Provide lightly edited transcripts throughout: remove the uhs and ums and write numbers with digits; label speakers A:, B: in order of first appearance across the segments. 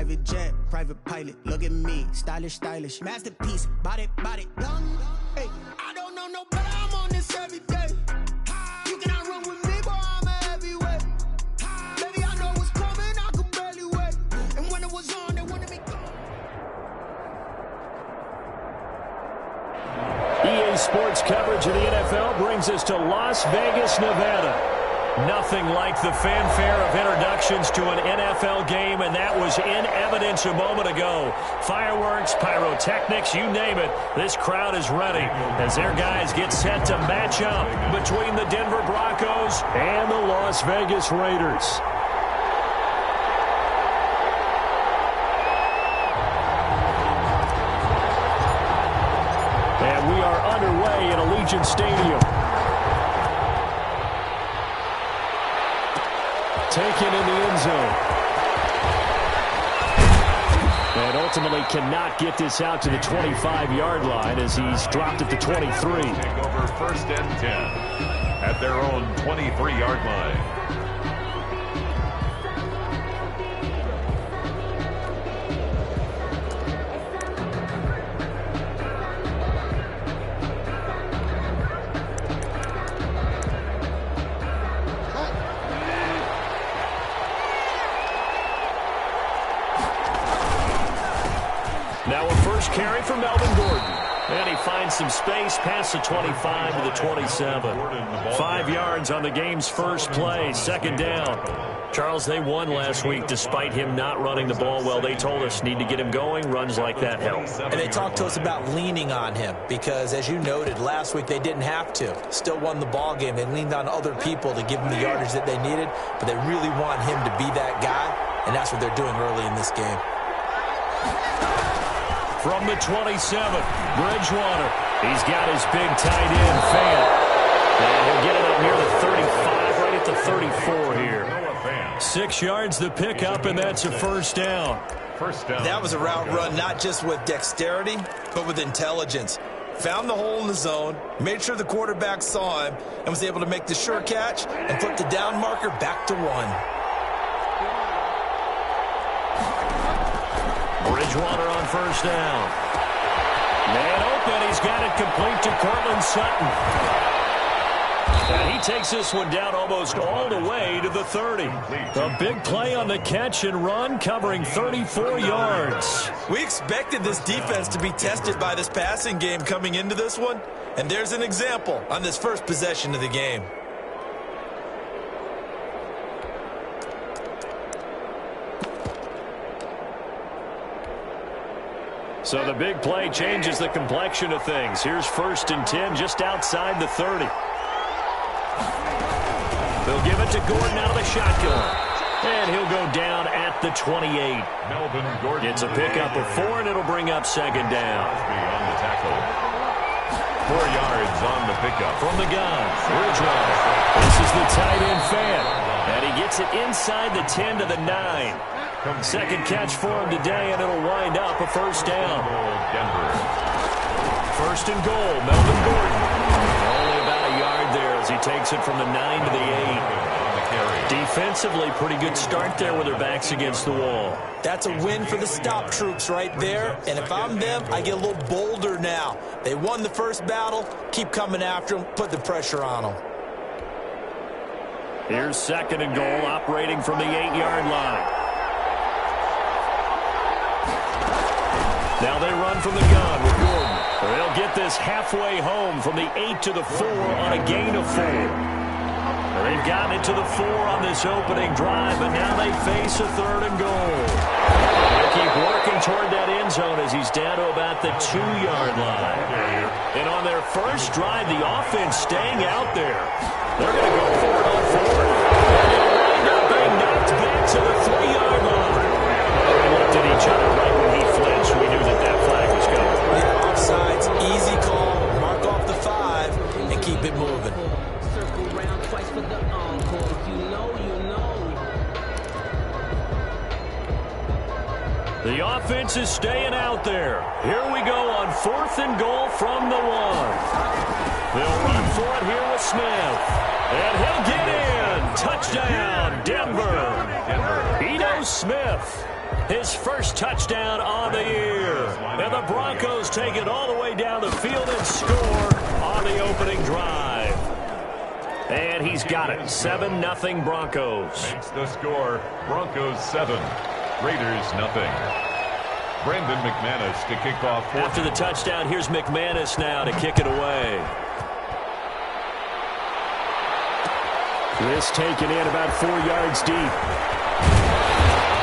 A: Private jet, private pilot, look at me, stylish, stylish. Masterpiece, body, body, young. Hey, I don't know no better, I'm on this every day. You cannot run with me, boy, I'm a heavyweight. Baby, I know what's coming, I could barely wait. And when it was on, they wanted me gone.
B: EA Sports coverage of the NFL brings us to Las Vegas, Nevada. Nothing like the fanfare of introductions to an NFL game, and that was in evidence a moment ago. Fireworks, pyrotechnics, you name it. This crowd is ready as their guys get set to match up between the Denver Broncos and the Las Vegas Raiders. And we are underway in Allegiant Stadium. Taken in the end zone. And ultimately cannot get this out to the 25-yard line as he's dropped at the 23.
C: Take over 1st and 10 at their own 23-yard line.
B: Now a first carry for Melvin Gordon. And he finds some space past the 25 to the 27. 5 yards on the game's first play, 2nd down. Charles, they won last week despite him not running the ball well. They told us need to get him going. Runs like that help.
D: And they talked to us about leaning on him because, as you noted, last week they didn't have to. Still won the ball game. They leaned on other people to give them the yardage that they needed, but they really want him to be that guy, and that's what they're doing early in this game.
B: From the 27, Bridgewater. He's got his big tight end, Fant. And he'll get it up near the 35, right at the 34 here. 6 yards the pickup, and that's a first down.
D: That was a route run not just with dexterity, but with intelligence. Found the hole in the zone, made sure the quarterback saw him, and was able to make the sure catch and put the down marker back to 1.
B: Bridgewater on first down. Man open. He's got it complete to Cortland Sutton. And he takes this one down almost all the way to the 30. A big play on the catch and run, covering 34 yards.
D: We expected this defense to be tested by this passing game coming into this one. And there's an example on this first possession of the game.
B: So the big play changes the complexion of things. Here's 1st and 10 just outside the 30. They'll give it to Gordon out of the shotgun. And he'll go down at the 28.
C: Melvin Gordon
B: gets a pickup of 4, and it'll bring up 2nd down.
C: On the tackle. 4 yards on the pickup.
B: From the gun, Bridgewater. This is the tight end Fant. And he gets it inside the 10 to the 9. 2nd catch for him today, and it'll wind up a first down.
C: Denver.
B: 1st and goal, Melvin Gordon. Only about a yard there as he takes it from the 9 to the 8. Defensively, pretty good start there with their backs against the wall.
D: That's a win for the stop troops right there. And if I'm them, I get a little bolder now. They won the first battle. Keep coming after them. Put the pressure on them.
B: Here's 2nd and goal, operating from the 8-yard line. Now they run from the gun with Gordon. They'll get this halfway home from the 8 to the 4 on a gain of 4. They've gotten it to the 4 on this opening drive, but now they face a 3rd and goal. They'll keep working toward that end zone as he's down to about the 2-yard line. And on their first drive, the offense staying out there. They're going to go for it on 4th. And it'll wind up being knocked back to the 3-yard line. They looked at each other right when he flinched. We knew that flag was coming.
D: Yeah, offsides, easy call. Mark off the 5 and keep it moving.
E: Circle round twice for the encore. If you know, you know.
B: The offense is staying out there. Here we go on 4th and goal from the 1. They'll run for it here with Smith. And he'll get in. Touchdown, Denver. Ito Smith. his first touchdown on the year. And the Broncos take it all the way down the field and score on the opening drive. And he's got it. 7-0 Broncos.
C: Makes the score. Broncos 7. Raiders 0. Brandon McManus to kick off.
B: After the touchdown, here's McManus now to kick it away. This taken in about 4 yards deep.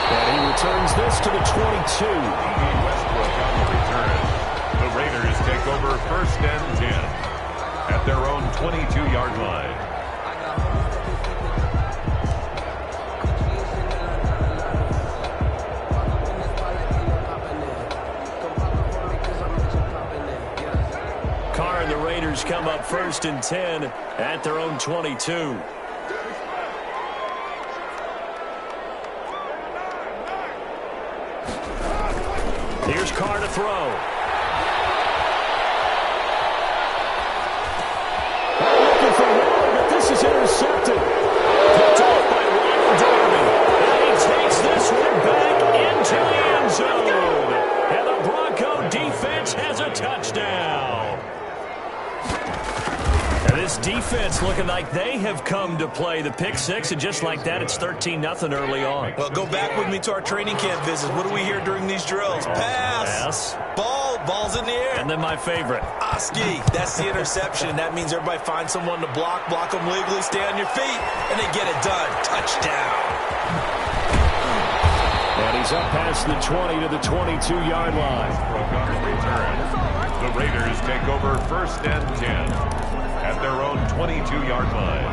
B: And he returns this to the 22.
C: Westbrook on the return. The Raiders take over 1st and 10 at their own 22-yard line.
B: Carr and the Raiders come up 1st and 10 at their own 22. Here's Carr to throw. Looking for Waller, but this is intercepted. Picked off by Ronald Darby. And he takes this one back into the end zone. And the Bronco defense has a touchdown. And this defense looking like they have come to play. The pick six, and just like that, it's 13-0 early on.
D: Well, go back with me to our training camp visits. What do we hear during these drills? Pass.
B: Yes.
D: Ball's in the air.
B: And then my favorite.
D: Oski. That's the interception. That means everybody finds someone to block them legally, stay on your feet, and they get it done. Touchdown.
B: And he's up past the 20 to the 22-yard line.
C: On the return. The Raiders take over 1st and 10 at their own 22-yard line.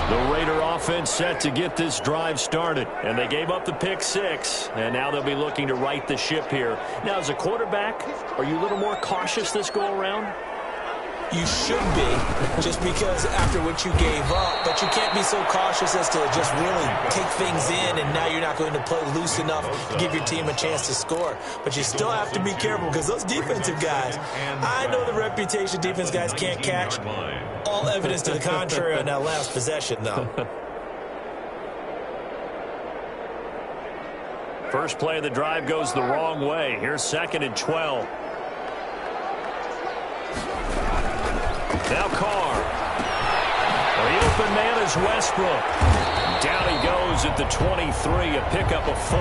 B: The Raider offense set to get this drive started, and they gave up the pick six, and now they'll be looking to right the ship here. Now, as a quarterback, are you a little more cautious this go-around?
D: You should be, just because after what you gave up, but you can't be so cautious as to just really take things in, and now you're not going to play loose enough to give your team a chance to score. But you still have to be careful, because those defensive guys, I know the reputation defense guys can't catch. All evidence to the contrary on that last possession, though.
B: First play of the drive goes the wrong way. Here's 2nd and 12. Now Carr. Well, the open man is Westbrook. Down he goes at the 23, a pickup of 4.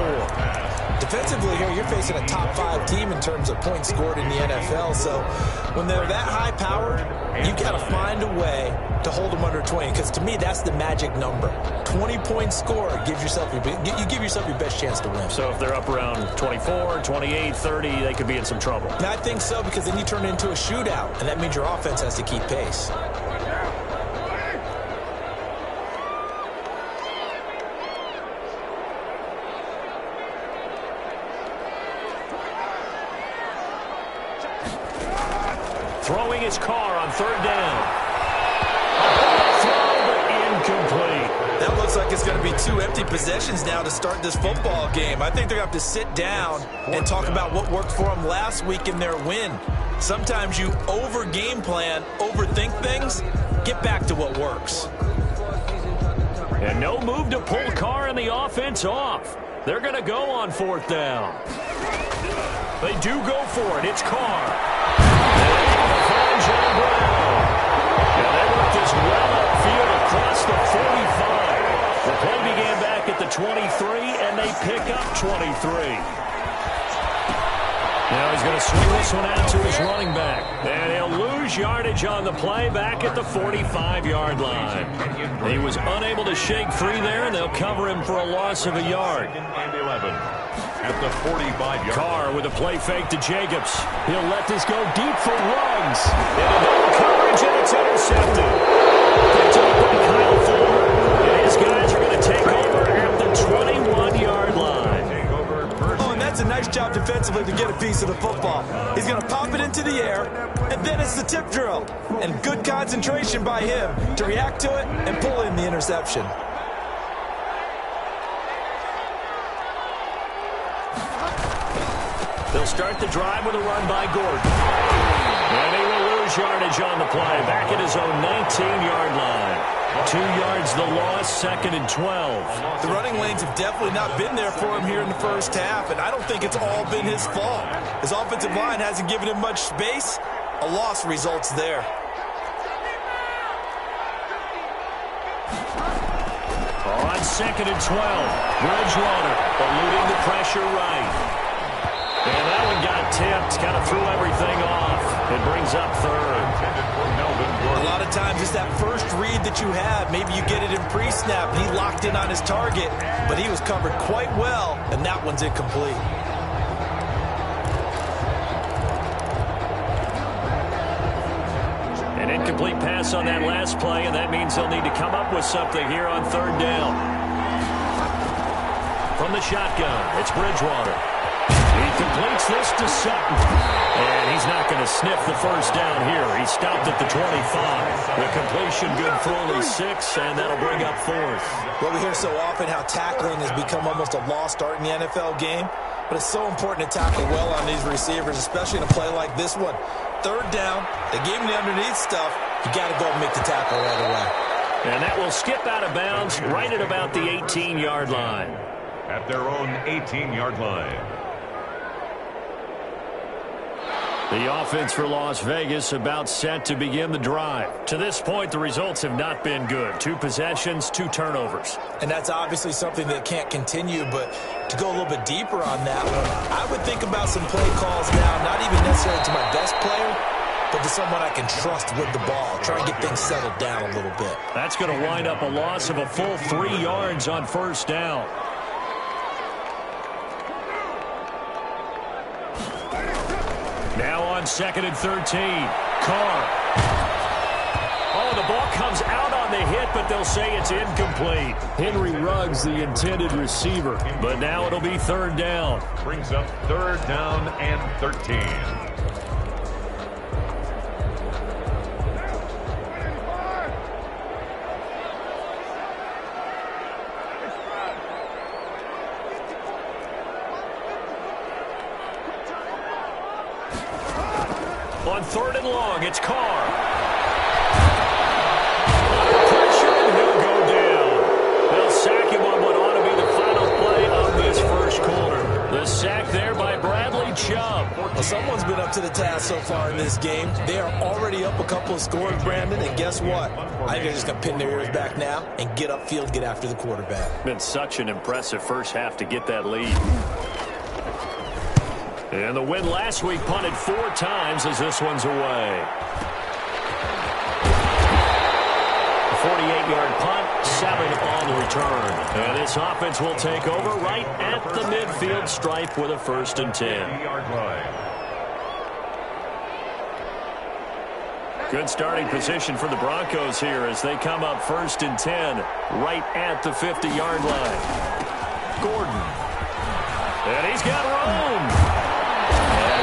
D: Defensively here, you're facing a top-5 team in terms of points scored in the NFL. So when they're that high-powered, you've got to find a way to hold them under 20. Because to me, that's the magic number. 20 points scored gives yourself you give yourself your best chance to win.
B: So if they're up around 24, 28, 30, they could be in some trouble.
D: And I think so, because then you turn it into a shootout, and that means your offense has to keep pace.
B: Throwing his Carr on 3rd down. Throw, but incomplete.
D: That looks like it's going to be 2 empty possessions now to start this football game. I think they're going to have to sit down and talk about what worked for them last week in their win. Sometimes you over-game plan, overthink things. Get back to what works.
B: And no move to pull Carr and the offense off. They're going to go on 4th down. They do go for it. It's Carr. John Brown. Now they work this well upfield across the 45. The play began back at the 23, and they pick up 23. Now he's going to swing this one out to his running back. And he'll lose yardage on the play back at the 45-yard line. He was unable to shake free there, and they'll cover him for a loss of a yard.
C: And 11 at the 45-yard.
B: Carr with a play fake to Jacobs. He'll let this go deep for Ruggs. Into double coverage, and it's intercepted. Picked up by Kyle Fuller. And his guys are going to take over at the 21-yard line.
D: Oh, and that's a nice job defensively to get a piece of the football. He's going to pop it into the air, and then it's the tip drill. And good concentration by him to react to it and pull in the interception.
B: They'll start the drive with a run by Gordon. And he will lose yardage on the play back at his own 19-yard line. 2 yards the loss, 2nd and 12.
D: The running lanes have definitely not been there for him here in the first half, and I don't think it's all been his fault. His offensive line hasn't given him much space. A loss results there.
B: On 2nd and 12, Bridgewater eluding the pressure right. And that one got tipped, kind of threw everything off. It brings up 3rd.
D: A lot of times it's that first read that you have. Maybe you get it in pre-snap, and he locked in on his target, but he was covered quite well, and that one's incomplete.
B: An incomplete pass on that last play, and that means they'll need to come up with something here on 3rd down. From the shotgun, it's Bridgewater. He completes this to Sutton. And he's not going to sniff the first down here. He stopped at the 25. The completion good for only 6, and that'll bring up 4th.
D: Well, we hear so often how tackling has become almost a lost art in the NFL game. But it's so important to tackle well on these receivers, especially in a play like this one. 3rd down, they gave him the underneath stuff. You got to go and make the tackle right away.
B: And that will skip out of bounds right at about the 18-yard line.
C: At their own 18-yard line.
B: The offense for Las Vegas about set to begin the drive. To this point, the results have not been good. 2 possessions, 2 turnovers.
D: And that's obviously something that can't continue, but to go a little bit deeper on that one, I would think about some play calls now, not even necessarily to my best player, but to someone I can trust with the ball. Try and get things settled down a little bit.
B: That's going to wind up a loss of a full 3 yards on 1st down. Now on 2nd and 13, Carr. Oh, the ball comes out on the hit, but they'll say it's incomplete. Henry Ruggs, the intended receiver, but now it'll be 3rd down.
C: Brings up 3rd down and 13.
B: On 3rd and long, it's Carr. Under pressure, and he'll go down. They'll sack him on what ought to be the final play of this first quarter. The sack there by Bradley Chubb.
D: Well, someone's been up to the task so far in this game. They are already up a couple of scores, Brandon, and guess what? I think they're just going to pin their ears back now and get upfield, get after the quarterback.
B: Been such an impressive first half to get that lead. And the win last week punted 4 times as this one's away. 48-yard punt, 7 on the return. And this offense will take over right at the midfield stripe with a 1st and 10. Good starting position for the Broncos here as they come up 1st and 10 right at the 50-yard line. Gordon. And he's got room.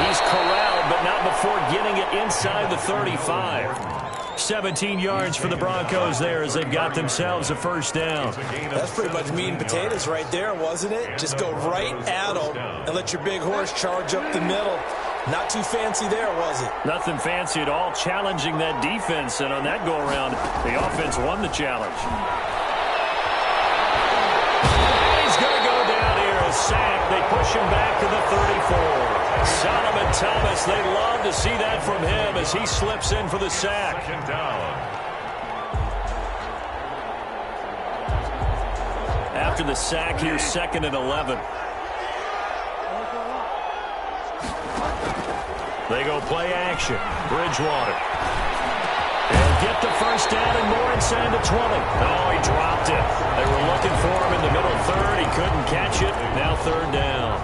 B: He's corralled, but not before getting it inside the 35. 17 yards for the Broncos there as they've got themselves a 1st down.
D: That's pretty much meat and potatoes right there, wasn't it? Just go right at them and let your big horse charge up the middle. Not too fancy there, was it?
B: Nothing fancy at all, challenging that defense, and on that go-around, the offense won the challenge. And he's going to go down here, a sack. They push him back to the 34. Solomon Thomas, they love to see that from him as he slips in for the sack. After the sack, here's 2nd and 11. They go play action. Bridgewater. They'll get the 1st down and more inside the 20. Oh, he dropped it. They were looking for him in the middle 3rd. He couldn't catch it. Now 3rd down.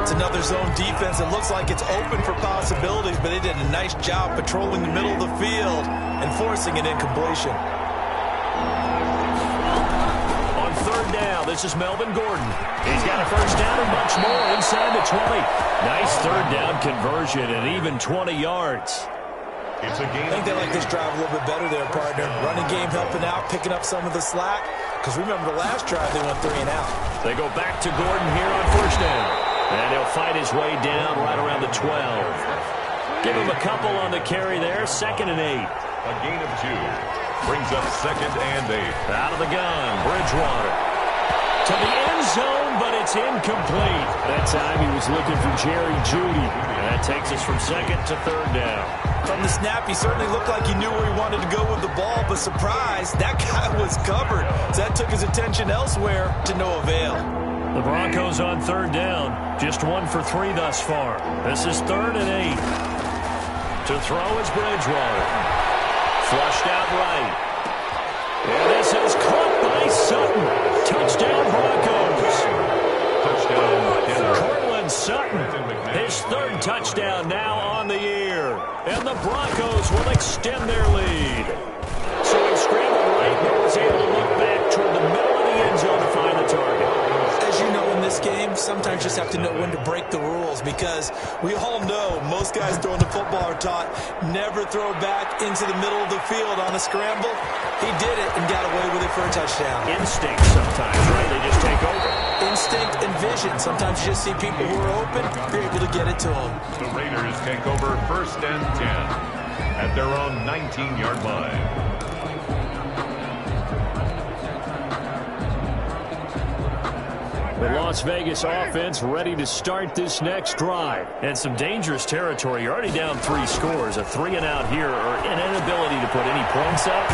D: It's another zone defense. It looks like it's open for possibilities, but they did a nice job patrolling the middle of the field and forcing an incompletion.
B: On 3rd down, this is Melvin Gordon. He's got a 1st down and much more inside the 20. Nice 3rd down conversion and even 20 yards.
C: It's a game.
D: I think they like this drive a little bit better there, partner. Running game helping out, picking up some of the slack. Because remember the last drive, they went 3 and out.
B: They go back to Gordon here on 1st down. And he'll fight his way down right around the 12. Give him a couple on the carry there. 2nd and 8.
C: A gain of 2. Brings up 2nd and 8.
B: Out of the gun, Bridgewater. To the end zone, but it's incomplete. That time he was looking for Jerry Jeudy. And that takes us from 2nd to 3rd down.
D: From the snap, he certainly looked like he knew where he wanted to go with the ball, but surprise, that guy was covered. So that took his attention elsewhere to no avail.
B: The Broncos on 3rd down. Just 1 for 3 thus far. This is 3rd and 8. To throw is Bridgewater. Flushed out right. And this is caught by Sutton. Touchdown Broncos.
C: Touchdown Denver.
B: Cortland Sutton, his 3rd touchdown now on the year. And the Broncos will extend their lead. So he scrambled right and was able to look back toward the middle of the end zone to find the target.
D: As you know, in this game, sometimes you just have to know when to break the rules, because we all know most guys throwing the football are taught never throw back into the middle of the field on a scramble. He did it and got away with it for a touchdown.
B: Instinct sometimes, right? They just take over.
D: Instinct and vision. Sometimes you just see people who are open, you're able to get it to them.
C: The Raiders take over 1st and 10 at their own 19-yard line.
B: The Las Vegas offense ready to start this next drive. And some dangerous territory. You're already down 3 scores. A 3-and-out here, or an inability to put any points up.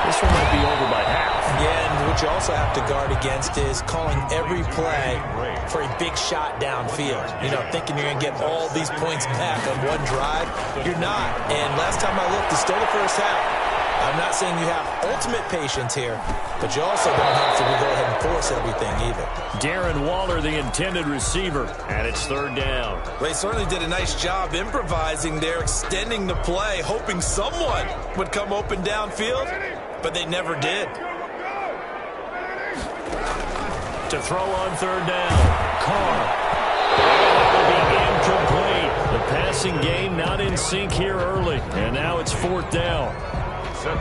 B: This one might be over by half.
D: Yeah, and what you also have to guard against is calling every play for a big shot downfield. You know, thinking you're going to get all these points back on one drive. You're not. And last time I looked, it's still the first half. I'm not saying you have ultimate patience here, but you also don't have to go ahead and force everything either.
B: Darren Waller, the intended receiver, and it's 3rd down.
D: They certainly did a nice job improvising there, extending the play, hoping someone would come open downfield, but they never did.
B: To throw on 3rd down, Carr. That will be incomplete. The passing game not in sync here early, and now it's 4th down.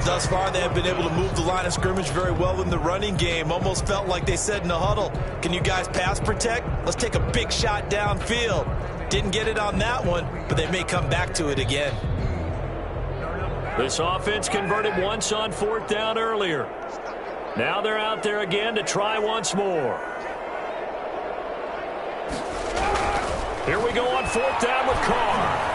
D: Thus far, they have been able to move the line of scrimmage very well in the running game. Almost felt like they said in the huddle, can you guys pass protect? Let's take a big shot downfield. Didn't get it on that one, but they may come back to it again.
B: This offense converted once on 4th down earlier. Now they're out there again to try once more. Here we go on 4th down with Carr.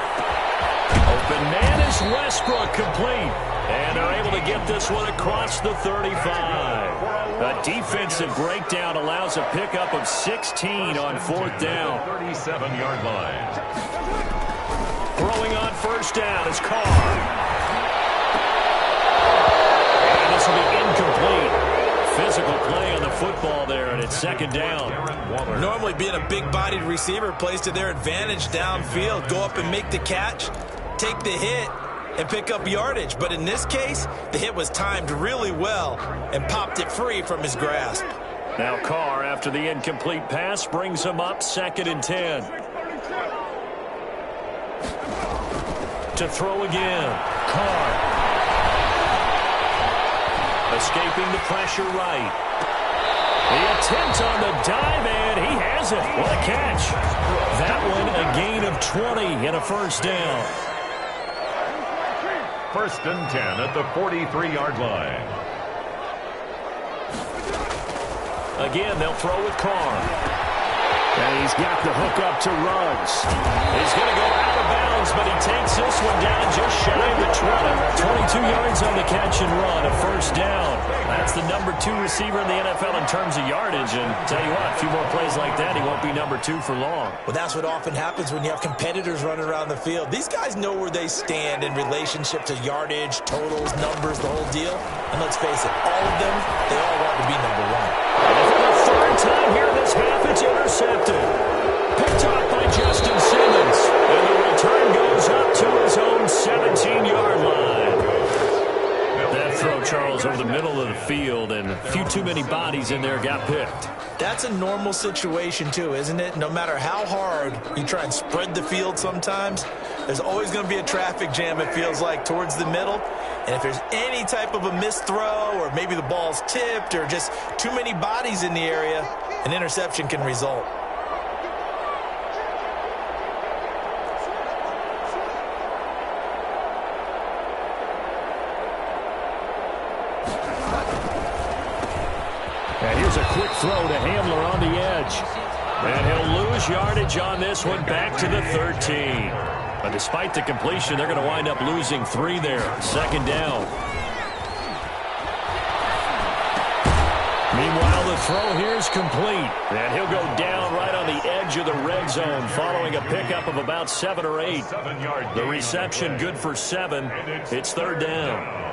B: Open man is Westbrook, complete. And they're able to get this one across the 35. A defensive breakdown allows a pickup of 16 on 4th down.
C: 37-yard line.
B: Throwing on 1st down is Carr. And this will be incomplete. Physical play on the football there, and it's 2nd down.
D: Normally being a big-bodied receiver plays to their advantage downfield. Go up and make the catch, take the hit, and pick up yardage. But in this case, the hit was timed really well and popped it free from his grasp.
B: Now Carr, after the incomplete pass, brings him up 2nd and 10. To throw again, Carr. Escaping the pressure right. The attempt on the dive, and he has it. What a catch. That one a gain of 20 and a 1st down.
C: 1st and 10 at the 43-yard line.
B: Again, they'll throw with Carr. And he's got the hook up to Ruggs. He's going to go out of bounds, but he takes this one down just shy of the 20. 22 yards on the catch and run, a 1st down. That's the number 2 receiver in the NFL in terms of yardage. And tell you what, a few more plays like that, he won't be number 2 for long.
D: Well, that's what often happens when you have competitors running around the field. These guys know where they stand in relationship to yardage, totals, numbers, the whole deal. And let's face it, all of them, they all want to be number 1.
B: And for the 3rd time here this half, it's intercepted. Picked off by Justin Simmons. And the return goes up to his own 17-yard line. That throw, Charles, over the middle of the field, and a few too many bodies in there got picked.
D: That's a normal situation, too, isn't it? No matter how hard you try and spread the field sometimes, there's always going to be a traffic jam, it feels like, towards the middle. And if there's any type of a missed throw, or maybe the ball's tipped, or just too many bodies in the area, an interception can result.
B: Here's a quick throw to Hamler on the edge. And he'll lose yardage on this one, back to the 13. But despite the completion, they're going to wind up losing 3 there. Second down. Meanwhile, the throw here is complete. And he'll go down right on the edge of the red zone following a pickup of about 7 or 8. The reception good for 7. It's third down.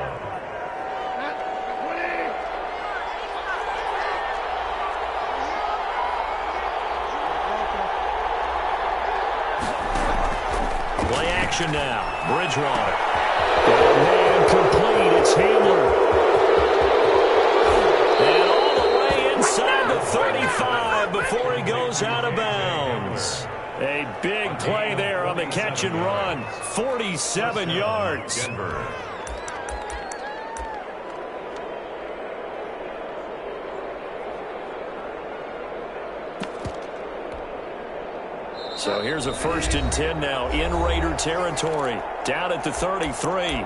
B: Play action now. Bridgewater. And complete. It's Hamler. And all the way inside the 35 before he goes out of bounds. A big play there on the catch and run. 47 yards.
C: Denver.
B: So here's a 1st and 10 now in Raider territory. Down at the 33.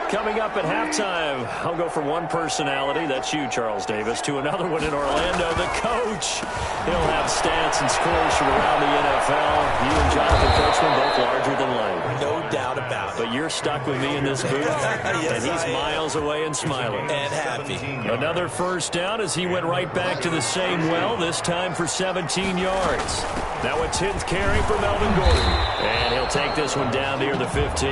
B: Coming up at halftime, I'll go from one personality, that's you, Charles Davis, to another one in Orlando, the coach. He'll have stats and scores from around the NFL. You and Jonathan Coachman both larger than life.
D: No doubt about it.
B: But you're stuck with me in this booth,
D: yes,
B: and he's miles away and smiling.
D: And happy.
B: Another first down as he went right back to the same well, this time for 17 yards. Now a 10th carry for Melvin Gordon. And he'll take this one down near the 15.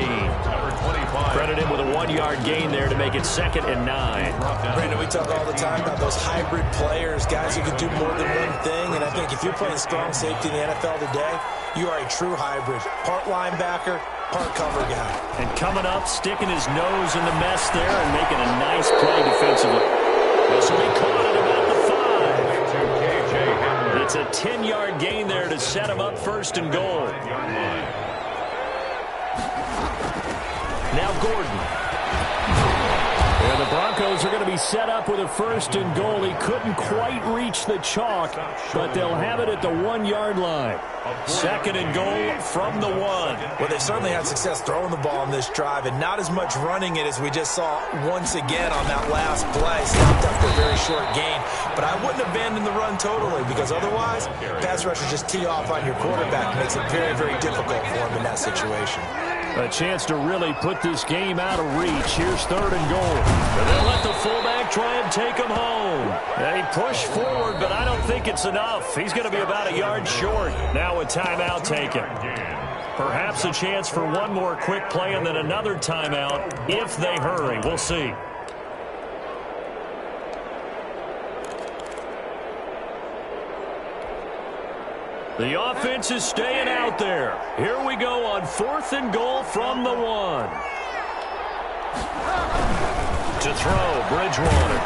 B: Credit him with a 1-yard gain there to make it 2nd and 9.
D: Brandon, we talk all the time about those hybrid players, guys who can do more than one thing. And I think if you're playing strong safety in the NFL today, you are a true hybrid. Part linebacker, part cover guy.
B: And coming up, sticking his nose in the mess there and making a nice play defensively. This will be caught at about the 5. It's a 10-yard gain there to set him up 1st and goal. Now Gordon. And the Broncos are going to be set up with a 1st and goal. He couldn't quite reach the chalk, but they'll have it at the 1-yard line. 2nd and goal from the 1.
D: Well, they certainly had success throwing the ball on this drive, and not as much running it as we just saw once again on that last play. Stopped after a very short gain. But I wouldn't abandon the run totally, because otherwise, pass rushers just tee off on your quarterback. It makes it very, very difficult for him in that situation.
B: A chance to really put this game out of reach. Here's 3rd and goal. And they'll let the fullback try and take him home. They push forward, but I don't think it's enough. He's going to be about a yard short. Now a timeout taken. Perhaps a chance for one more quick play and then another timeout if they hurry. We'll see. The offense is staying out there. Here we go on 4th and goal from the 1. To throw, Bridgewater.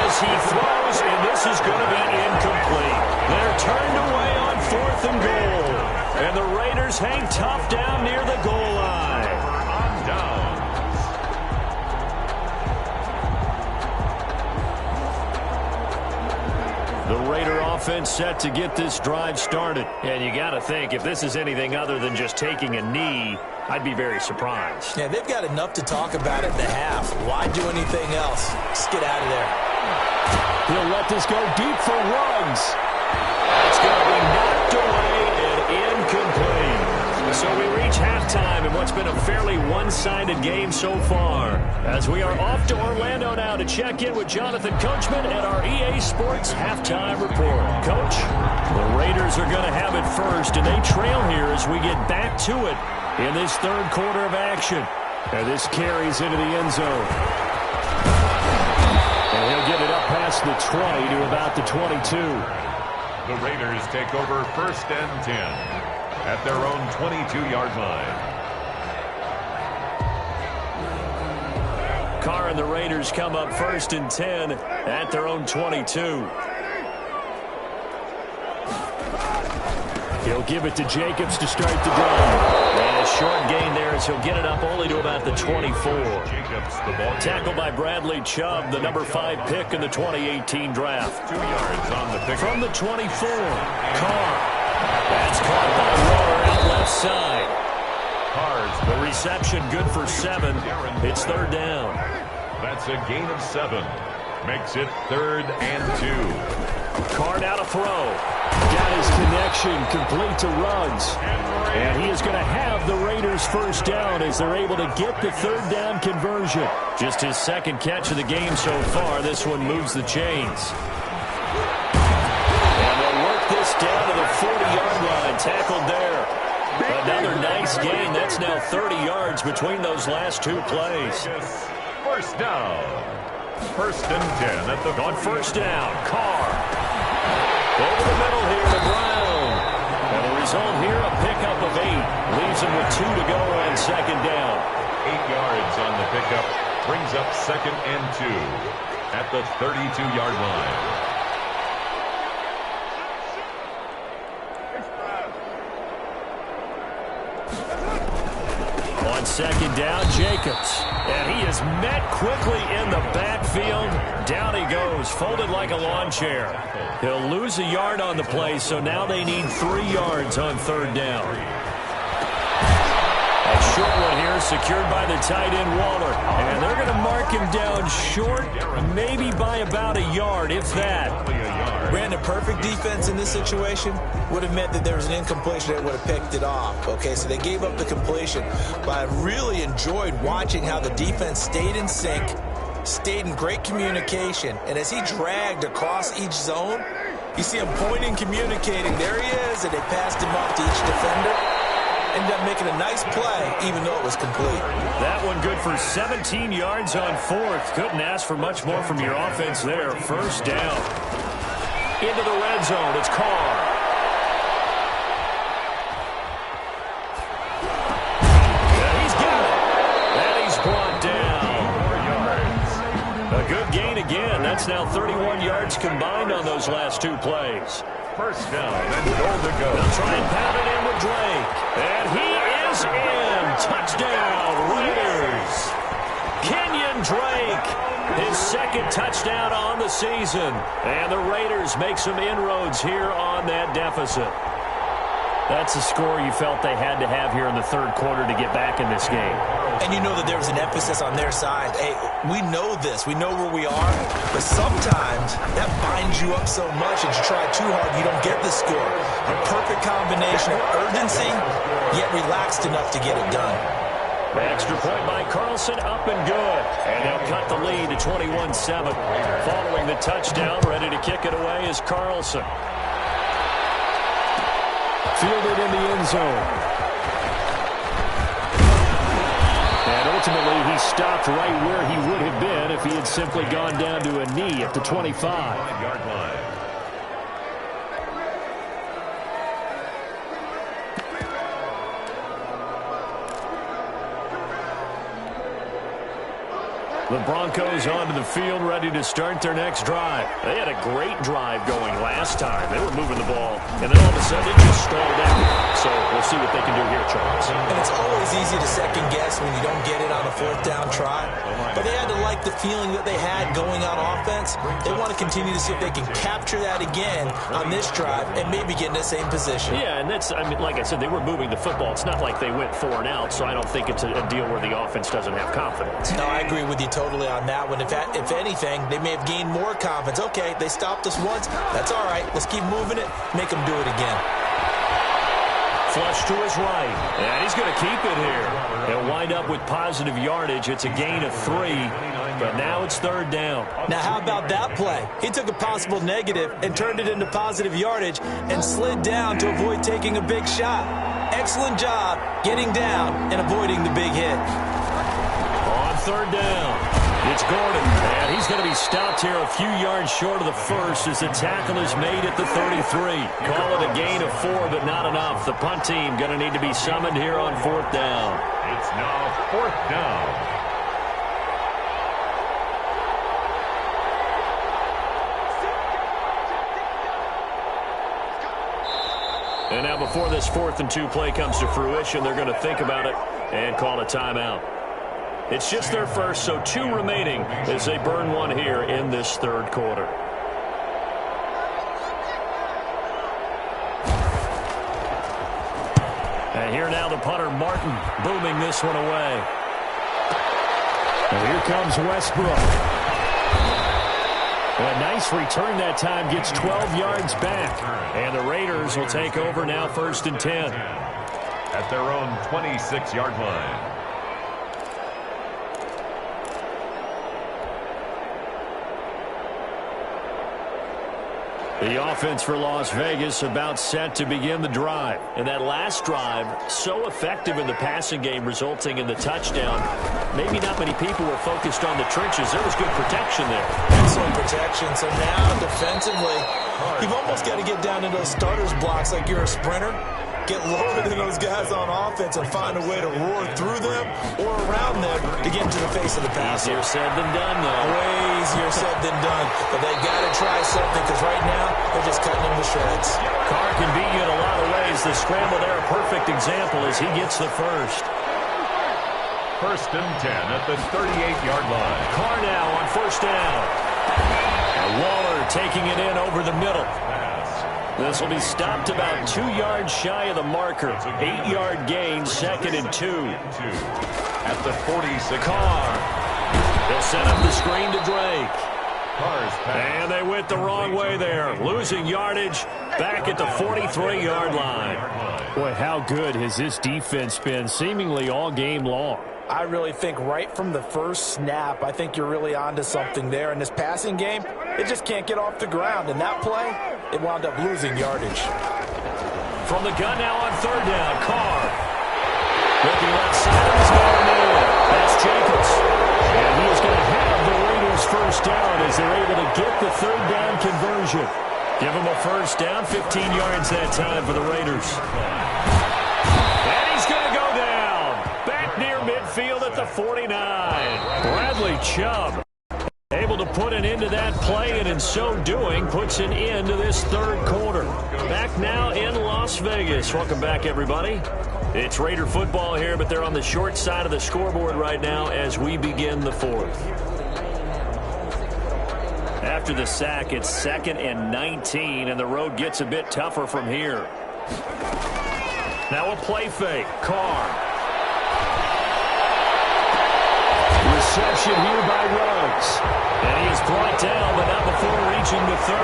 B: As he throws, and this is going to be incomplete. They're turned away on 4th and goal. And the Raiders hang tough down near the goal line.
C: On down.
B: The Raider offense set to get this drive started. And you got to think, if this is anything other than just taking a knee, I'd be very surprised.
D: Yeah, they've got enough to talk about in the half. Why do anything else? Just get out of there.
B: He'll let this go deep for Ruggs. It's going to be knocked away and incomplete. So we reach halftime in what's been a fairly one-sided game so far. As we are off to Orlando now to check in with Jonathan Coachman at our EA Sports Halftime Report. Coach, the Raiders are going to have it first, and they trail here as we get back to it in this 3rd quarter of action. And this carries into the end zone. And he'll get it up past the 20 to about the 22.
C: The Raiders take over 1st and 10 at their own 22-yard line.
B: Carr and the Raiders come up 1st and 10 at their own 22. He'll give it to Jacobs to start the drive. And a short gain there as he'll get it up only to about the 24.
C: Jacobs, the ball
B: Tackled by Bradley Chubb, the number 5 pick in the 2018 draft.
C: 2 yards on the pick.
B: From the 24, Carr. That's caught by Roller out left side. The reception good for 7. It's third down.
C: That's a gain of 7. Makes it 3rd and 2.
B: Carr now to throw. Got his connection complete to Ruggs. And he is going to have the Raiders first down as they're able to get the third down conversion. Just his second catch of the game so far. This one moves the chains. And they'll work this down to the 40-yard line. Tackled there. Another nice gain. That's now 30 yards between those last two plays.
C: First down. 1st and 10 at the
B: on first down. Carr. Over the middle here to Brown. And the result here, a pickup of 8. Leaves him with 2 to go on second down.
C: 8 yards on the pickup. Brings up 2nd and 2 at the 32-yard line.
B: On second down, Jacobs. And he is met quickly in the backfield. Down he goes, folded like a lawn chair. He'll lose a yard on the play, so now they need 3 yards on third down. A short one here, secured by the tight end, Waller. And they're going to mark him down short, maybe by about a yard, if that.
D: Ran a perfect defense in this situation. Would have meant that there was an incompletion that would have picked it off. Okay, so they gave up the completion. But I really enjoyed watching how the defense stayed in sync, stayed in great communication. And as he dragged across each zone, you see him pointing, communicating. There he is, and they passed him off to each defender. Ended up making a nice play, even though it was complete.
B: That one good for 17 yards on 4th. Couldn't ask for much more from your offense there. First down. Into the red zone. It's Carr. And he's got it. And he's brought down. 4 yards. A good gain again. That's now 31 yards combined on those last 2 plays.
C: First down and goal to go.
B: They'll try and pound it in with Drake. And he is in. Touchdown, Raiders. Kenyon Drake, his second touchdown on the season. And the Raiders make some inroads here on that deficit. That's a score you felt they had to have here in the third quarter to get back in this game.
D: And you know that there was an emphasis on their side. Hey, we know this. We know where we are. But sometimes that binds you up so much that you try too hard, you don't get the score. A perfect combination of urgency, yet relaxed enough to get it done.
B: Extra point by Carlson, up and good. And they'll cut the lead to 21-7. Following the touchdown, ready to kick it away is Carlson. Fielded in the end zone. And ultimately, he stopped right where he would have been if he had simply gone down to a knee at the 25-yard line. The Broncos onto the field, ready to start their next drive. They had a great drive going last time. They were moving the ball, and then all of a sudden it just stalled out. So we'll see what they can do here, Charles.
D: And it's always easy to second guess when you don't get it on a 4th down try. But they had to like the feeling that they had going on offense. They want to continue to see if they can capture that again on this drive and maybe get in the same position.
B: Yeah, and that's, I mean, like I said, they were moving the football. It's not like they went 4 and out, so I don't think it's a deal where the offense doesn't have confidence.
D: No, I agree with you totally on that one. If anything, they may have gained more confidence. Okay, they stopped us once. That's all right. Let's keep moving it. Make them do it again.
B: Flush to his right. And he's going to keep it here. He'll wind up with positive yardage. It's a gain of 3. But now it's third down.
D: Now, how about that play? He took a possible negative and turned it into positive yardage and slid down to avoid taking a big shot. Excellent job getting down and avoiding the big hit.
B: On third down. It's Gordon, and he's going to be stopped here a few yards short of the first as the tackle is made at the 33. Call it a gain of 4, but not enough. The punt team going to need to be summoned here on 4th down.
C: It's now 4th down.
B: And now before this 4th and 2 play comes to fruition, they're going to think about it and call a timeout. It's just their first, so 2 remaining as they burn one here in this third quarter. And here now the punter, Martin, booming this one away. And here comes Westbrook. A nice return that time, gets 12 yards back. And the Raiders will take over now, 1st and 10.
C: At their own 26-yard line.
B: The offense for Las Vegas about set to begin the drive. And that last drive, so effective in the passing game, resulting in the touchdown. Maybe not many people were focused on the trenches. There was good protection there.
D: Excellent protection. So now, defensively, you've almost got to get down into those starters blocks like you're a sprinter. Get lower than those guys on offense and find a way to roar through them or around them to get into the face of the passer.
B: Easier said than done, though.
D: Way easier said than done. But they got to try something because right now they're just cutting them to shreds.
B: Carr can beat you in a lot of ways. The scramble there, a perfect example as he gets the first.
C: 1st and 10 at the 38-yard line.
B: Carr now on 1st down. And Waller taking it in over the middle. This will be stopped about 2 yards shy of the marker. 8-yard gain, 2nd and 2.
C: At the 46.
B: Carr. They'll set up the screen to Drake.
C: Carr's pass.
B: And they went the wrong way there. Losing yardage back at the 43-yard line. Boy, how good has this defense been seemingly all game long?
D: I really think right from the first snap, I think you're really onto something there. In this passing game, it just can't get off the ground. And that play, it wound up losing yardage.
B: From the gun now on 3rd down, Carr. Looking left side, he's going in. That's Jacobs. And he is going to have the Raiders 1st down as they're able to get the 3rd down conversion. Give them a 1st down, 15 yards that time for the Raiders. And he's going to go down. Back near midfield at the 49. Bradley Chubb able to put an end to that play, and in so doing puts an end to this 3rd quarter. Back now in Las Vegas. Welcome back, everybody. It's Raider football here, but they're on the short side of the scoreboard right now as we begin the 4th. After the sack, it's 2nd and 19, and the road gets a bit tougher from here. Now a play fake. Carr. Reception here by Ruggs. And he is brought down, but not before reaching the 30.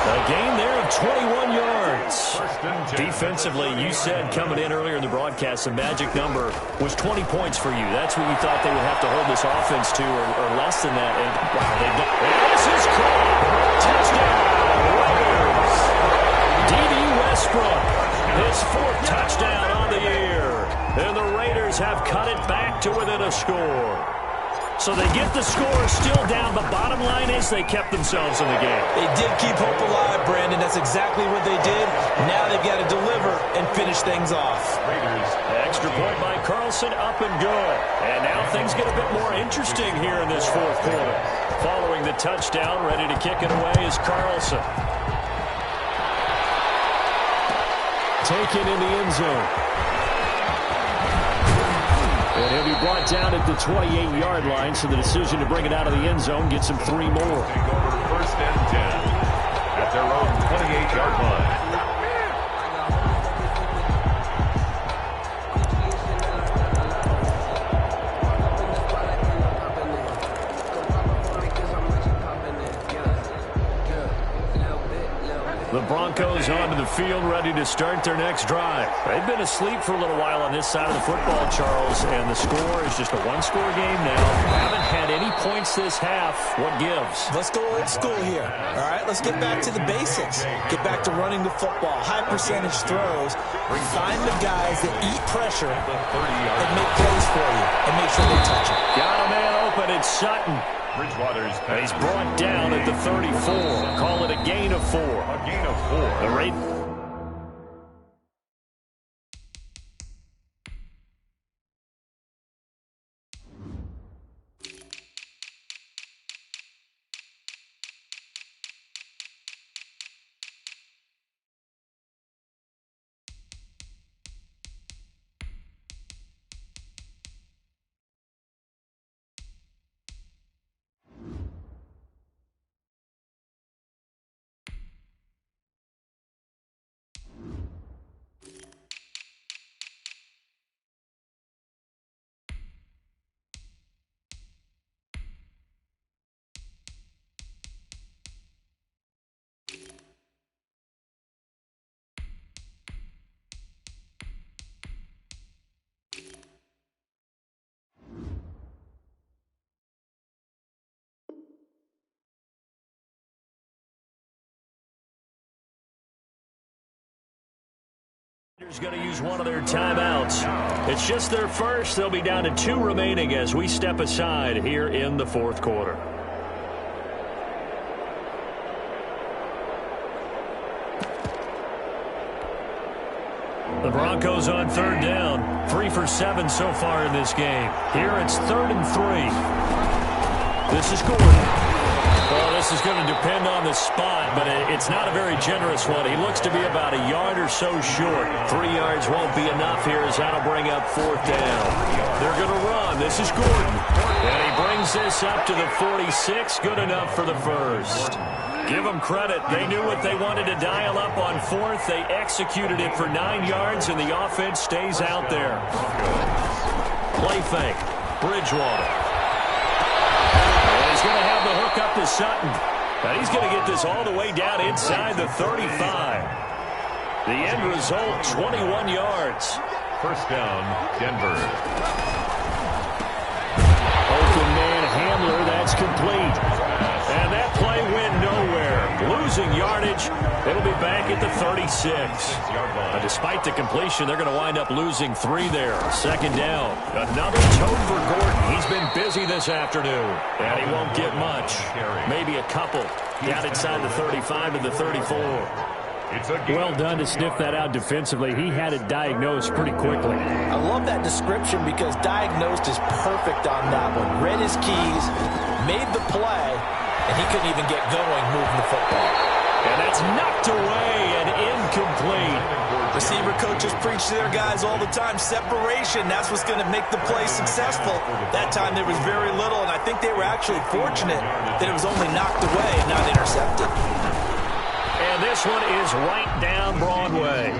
B: A gain there of 21 yards. Defensively, you said coming in earlier in the broadcast, the magic number was 20 points for you. That's what you thought they would have to hold this offense to, or less than that. And wow, they've done. This is caught. Touchdown, Raiders. D.D. Westbrook, his 4th touchdown on the year. And the Raiders have cut it back to within a score. So they get the score still down. The bottom line is they kept themselves in the game.
D: They did keep hope alive, Brandon. That's exactly what they did. Now they've got to deliver and finish things off.
B: Raiders. Extra point by Carlson, up and good. And now things get a bit more interesting here in this 4th quarter. Following the touchdown, ready to kick it away is Carlson. Taken in the end zone. And he'll be brought down at the 28-yard line, so the decision to bring it out of the end zone gets him 3 more.
C: Take over 1st and 10 at their own 28-yard line.
B: The Broncos onto the field, ready to start their next drive. They've been asleep for a little while on this side of the football, Charles, and the score is just a 1-score game now. Haven't had any points this half. What gives?
D: Let's go old school here. All right, let's get back to the basics. Get back to running the football, high percentage throws. Find the guys that eat pressure and make plays for you and make sure they touch it.
B: Got a man open. It's Sutton.
C: Bridgewater's
B: And he's brought down at the 34. Call it a gain of 4.
C: a gain of 4.
B: The Raiders. Raiders going to use one of their timeouts. It's just their first. They'll be down to 2 remaining as we step aside here in the fourth quarter. The Broncos on third down. 3 for 7 so far in this game. Here it's 3rd and 3. This is Gordon. Well, this is going to depend on the spot, but it's not a very generous one. He looks to be about a yard or so short. 3 yards won't be enough here as that'll bring up 4th down. They're going to run. This is Gordon. And he brings this up to the 46. Good enough for the first. Give them credit. They knew what they wanted to dial up on 4th. They executed it for 9 yards, and the offense stays out there. Play fake. Bridgewater. And he's going to have the hook up to Sutton. And he's going to get this all the way down inside the 35. The end result, 21 yards.
C: First down, Denver.
B: Open man Hamler, that's complete. And that play went nowhere. Losing yardage. It'll be back at the 36. Despite the completion, they're going to wind up losing 3 there. 2nd down. Another tote for Gordon. He's been busy this afternoon. And he won't get much. Maybe a couple. Down inside the 35 to the 34.
F: Well done to sniff that out defensively. He had it diagnosed pretty quickly.
D: I love that description because diagnosed is perfect on that one. Read his keys, made the play, and he couldn't even get going moving the football.
B: And that's knocked away and incomplete.
D: Receiver coaches preach to their guys all the time. Separation, that's what's going to make the play successful. That time there was very little, and I think they were actually fortunate that it was only knocked away and not intercepted.
B: And this one is right down Broadway.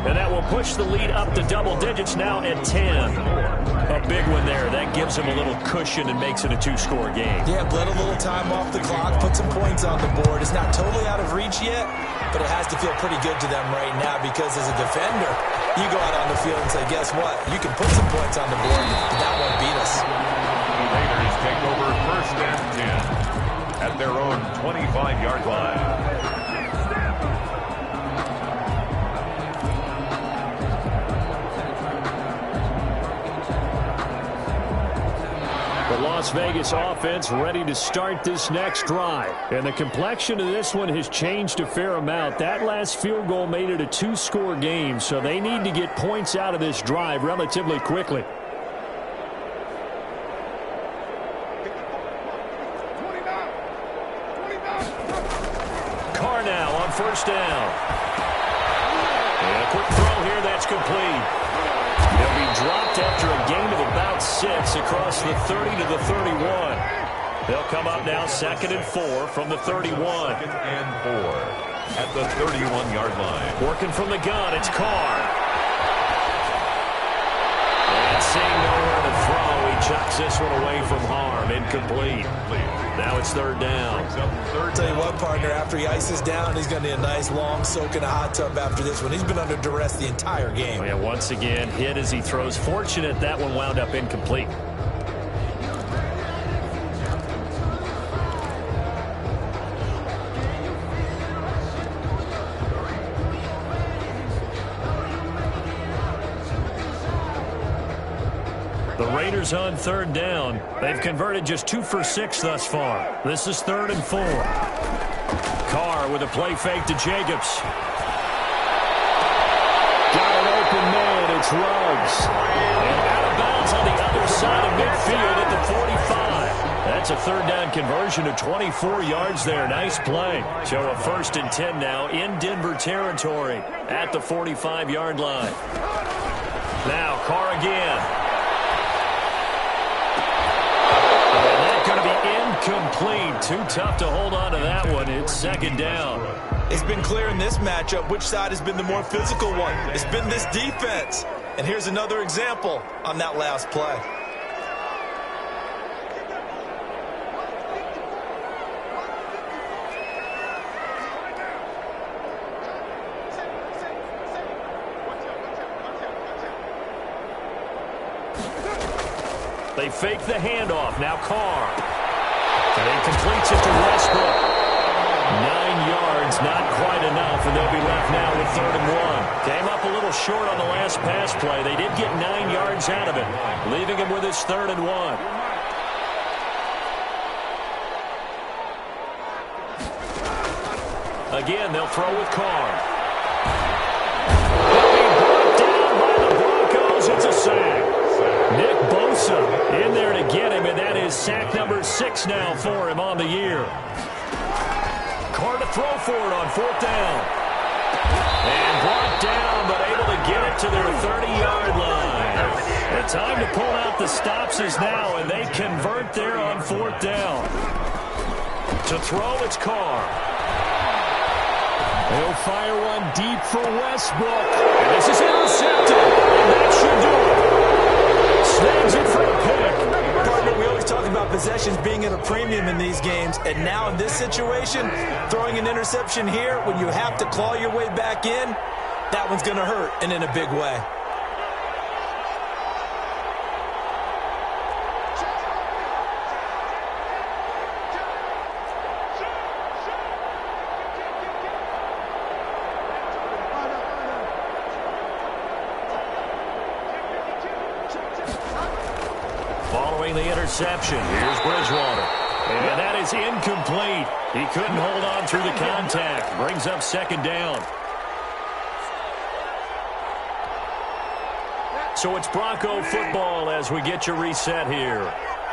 B: And that will push the lead up to double digits now at 10. A big one there. That gives them a little cushion and makes it a 2-score game.
D: Yeah, bled a little time off the clock, put some points on the board. It's not totally out of reach yet, but it has to feel pretty good to them right now because as a defender, you go out on the field and say, guess what? You can put some points on the board, but that won't beat us.
C: The Raiders take over 1st and 10 at their own 25-yard line.
F: The Las Vegas offense ready to start this next drive. And the complexion of this one has changed a fair amount. That last field goal made it a 2-score game, so they need to get points out of this drive relatively quickly.
B: Carr now on 1st down. And a quick throw here, that's complete. He'll be dropped after a gain of about 6 across the 30 to the 31. They'll come up now 2nd and 4 from the 31.
C: 2nd and 4 at the 31-yard line.
B: Working from the gun, it's Carr. And seeing nowhere to throw, he chucks this one away from harm. Incomplete. Now it's 3rd down.
D: I'll tell you what, partner, after he ices down, he's going to need a nice long soak in a hot tub after this one. He's been under duress the entire game.
B: Oh, yeah, once again, hit as he throws. Fortunate that one wound up incomplete. The Raiders on 3rd down. They've converted just 2 for 6 thus far. This is 3rd and 4. Carr with a play fake to Jacobs.
F: Got an open man. It's Ruggs.
B: And out of bounds on the other side of midfield at the 45. That's a 3rd down conversion of 24 yards there. Nice play. So a 1st and 10 now in Denver territory at the 45-yard line. Now Carr again. Incomplete. Too tough to hold on to that one. It's 2nd down.
D: It's been clear in this matchup which side has been the more physical one. It's been this defense. And here's another example on that last play.
B: They fake the handoff. Now Carr. And he completes it to Westbrook. 9 yards, not quite enough, and they'll be left now with 3rd and 1. Came up a little short on the last pass play. They did get 9 yards out of it, leaving him with his 3rd and 1. Again, they'll throw with Carr. He'll be brought down by the Broncos. It's a sack. Nick Bosa in there to get him, and that is sack number 6 now for him on the year. Carr to throw for it on 4th down. And brought down, but able to get it to their 30-yard line. The time to pull out the stops is now, and they convert there on 4th down. To throw, it's Carr. He'll fire one deep for Westbrook. And this is intercepted. And that should do it. Snags it for a pick.
D: Partner, we always talk about possessions being at a premium in these games. And now in this situation, throwing an interception here when you have to claw your way back in, that one's going to hurt, and in a big way.
B: Following the interception, here's Bridgewater. And that is incomplete. He couldn't hold on through the contact. Brings up 2nd down. So it's Bronco football as we get you reset here.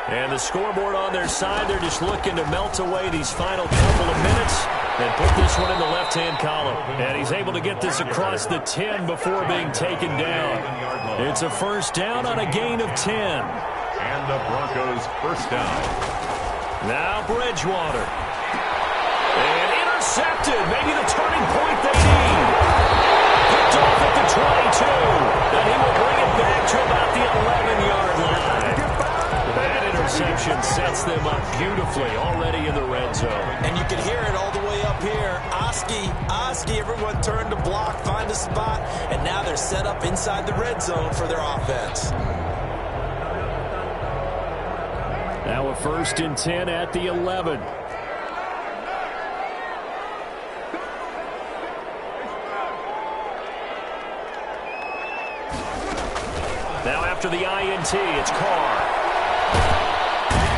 B: And the scoreboard on their side, they're just looking to melt away these final couple of minutes and put this one in the left-hand column. And he's able to get this across the 10 before being taken down. It's a 1st down on a gain of 10.
C: And the Broncos 1st down.
B: Now Bridgewater. And intercepted. Maybe the turning point they need. Picked off at the 22. And he will bring it back to about the 11-yard line. That interception sets them up beautifully already in the red zone.
D: And you can hear it all the way up here. Oski, everyone turned to block, find a spot, and now they're set up inside the red zone for their offense.
B: Now a 1st and 10 at the 11. Now after the INT, it's Carr.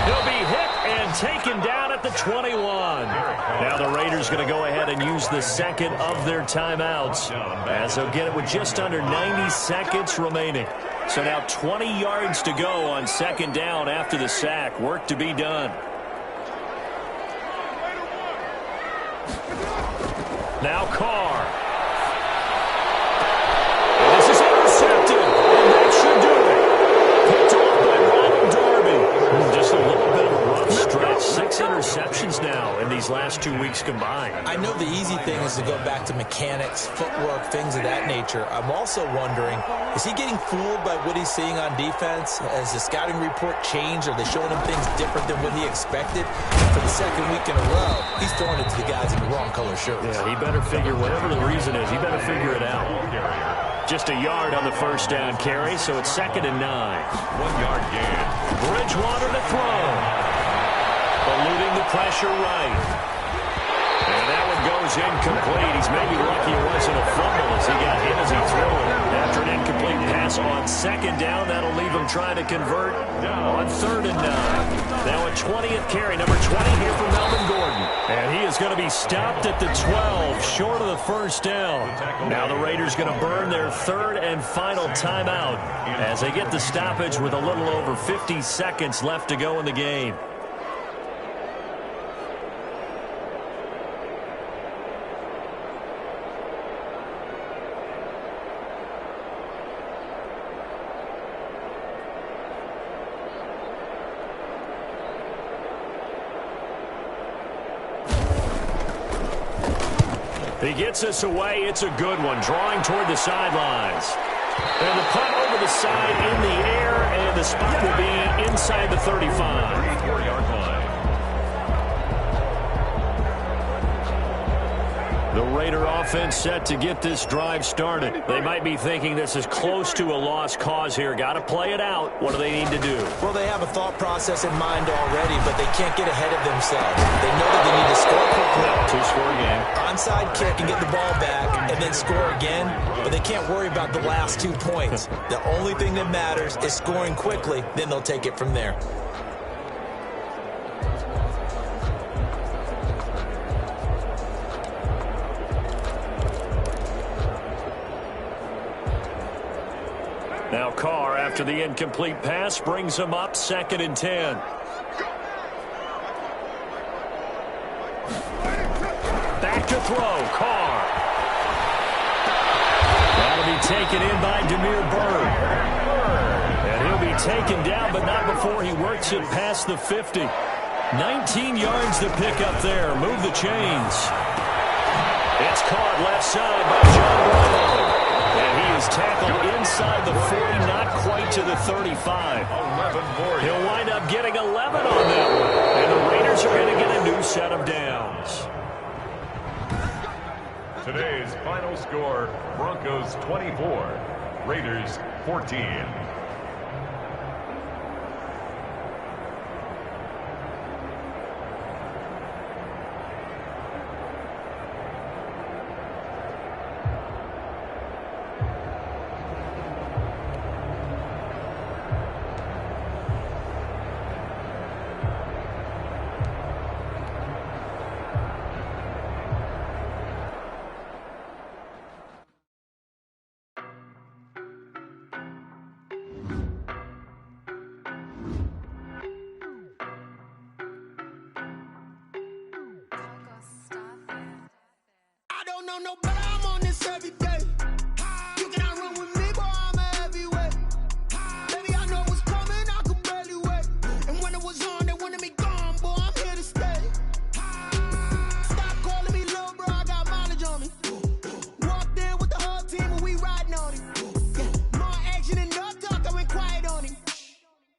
B: He'll be hit and taken down at the 21. Now the Raiders going to go ahead and use the 2nd of their timeouts, as they'll get it with just under 90 seconds remaining. So now 20 yards to go on 2nd down after the sack. Work to be done. Now Carr. And this is intercepted. And that should do it. Picked off by Ronald Darby. Just a little bit of a rough stretch. 6 interceptions now in these last 2 weeks combined.
D: I know the easy thing is to go back to mechanics, footwork, things of that nature. I'm also wondering, is he getting fooled by what he's seeing on defense? Has the scouting report changed? Are they showing him things different than what he expected? For the 2nd week in a row, he's throwing it to the guys in the wrong color shirts.
B: Yeah, he better figure, whatever the reason is, he better figure it out. Just a yard on the 1st down carry, so it's 2nd and 9.
C: 1-yard gain.
B: Bridgewater to throw. Eluding the pressure right. And that one goes incomplete. He's maybe lucky it wasn't a fumble as he got hit as he threw it. After an incomplete pass on 2nd down, that'll leave him trying to convert on 3rd and 9. Now a 20th carry, number 20 here for Melvin Gordon. And he is going to be stopped at the 12, short of the 1st down. Now the Raiders going to burn their 3rd and final timeout as they get the stoppage with a little over 50 seconds left to go in the game. He gets us away. It's a good one. Drawing toward the sidelines. And the punt over the side in the air, and the spot will be inside the 35.
C: 34-yard line.
B: The Raider offense set to get this drive started. They might be thinking this is close to a lost cause here. Got to play it out. What do they need to do?
D: Well, they have a thought process in mind already, but they can't get ahead of themselves. They know that they need to score quickly.
B: Two-score game.
D: Onside kick and get the ball back, and then and score again, but they can't worry about the last 2 points. The only thing that matters is scoring quickly, then they'll take it from there.
F: Now Carr, after the incomplete pass, brings him up 2nd and 10. Back to throw, Carr. That'll be taken in by Demir Bird. And he'll be taken down, but not before he works it past the 50. 19 yards to pick up there. Move the chains. It's caught left side by John Bronco. And he is tackled inside the 40, not quite to the 35. He'll wind up getting 11 on that one. And the Raiders are going to get a new set of downs.
C: Today's final score, Broncos 24, Raiders 14.
A: No, but I'm on this every day. You cannot run with me, boy, I'm a heavyweight. Baby, I know what's coming, I could barely wait. And when it was on, they wanted me gone, boy, I'm here to stay. Stop calling me little bro, I got mileage on me. Walked in with the whole team and we riding on him. Yeah, more action and no talk, I went quiet on him.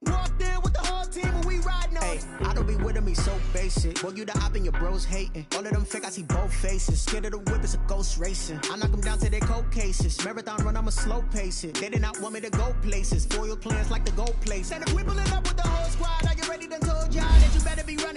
A: Walked in with the whole team and we riding on him.
G: I don't be with him, he's so basic. Boy, you the op and your bros hating. All of them fake, I see both faces. Scared of the whip, it's a ghost racing. I knock them down to their cold cases. Marathon run, I'ma slow pace it. They did not want me to go places. Foil plans like the gold place.
A: And if we pulling up with the whole squad, are you ready to told y'all that you better be ready?